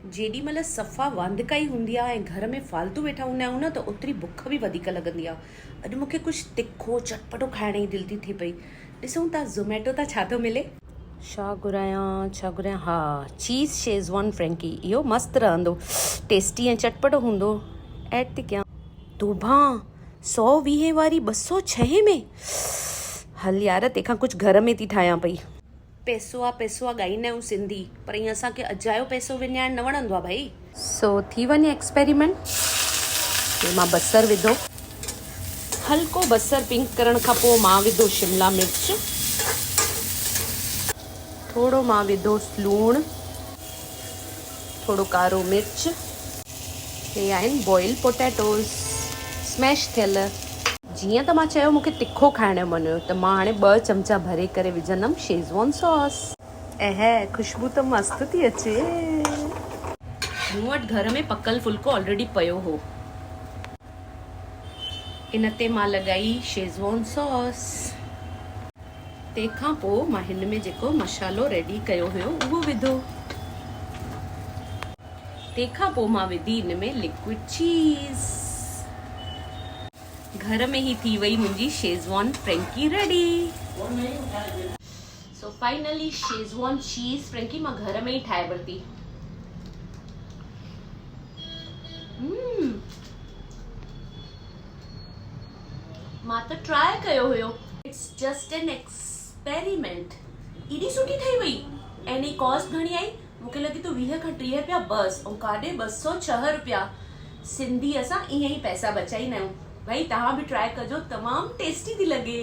जेॾी महिल सफ़ा वांदिकाई हूंदी आहे ऐं घर में फालतू वेठा हूंदा आहियूं न त ओतिरी बुख बि वधीक लॻंदी आहे। अॼु मूंखे कुझु तिखो चटपटो खाइण जी दिलि थी थिए पई। ॾिसूं था ज़ोमेटो तां छा थो मिले। छा घुरायां हा, चीज़ शेज़वान फ्रेंकी। इहो मस्तु रहंदो, टेस्टी ऐं चटपटो हूंदो। ऐड थी कयां तोभा 120 वारी 206 में। हल यार, तंहिंखां कुझु घर में थी ठाहियां पई। पैसो आहे ॻाईंदा आहियूं सिंधी, पर ईअं असांखे अजायो पैसो विञाइण न वणंदो आहे भाई। सो थी वञे एक्सपेरिमेंट। मां बसर विधो, हल्को बसर पिंक करण खां पोइ मां विधो शिमला मिर्च, थोड़ो मां विधो लूणु, थोड़ो कारो मिर्च। हे आहिनि बॉइल पोटैटोज़, स्मैश थियल। जीअं त मां चयो मूंखे तिखो खाइण जो मन हुयो, त मां हाणे 2 चमचा भरे करे विझंदमि शेज़वान सॉस। खुशबू त मस्तु थी अचे। मूं वटि घर में पकल फुल्को ऑलरेडी पियो हो, इन ते मां लॻाई शेज़वान सॉस। तंहिंखां पोइ मां हिन में जेको मसालो रेडी कयो हुयो उहो विधो। तंहिंखां पोइ मां विधी हिन में लिक्विड चीज़। घर में ही थी वई मुंहिंजी Schezwan frankie ready. So finally Schezwan cheese frankie मां घर में ही ठाहे वरिती। मां त ट्राई कयो हुयो। It's just an experiment. एॾी सुठी ठही वई। ऐं इन कॉस्ट घणी आई? मूंखे लॻे थो 20 खां 30 रुपया बस, ऐं काॾे 206 रुपया। सिंधी असां ईअं ई पैसा बचाईंदा आहियूं। भाई तव्हां बि ट्राई कजो, तमामु टेस्टी थी लॻे।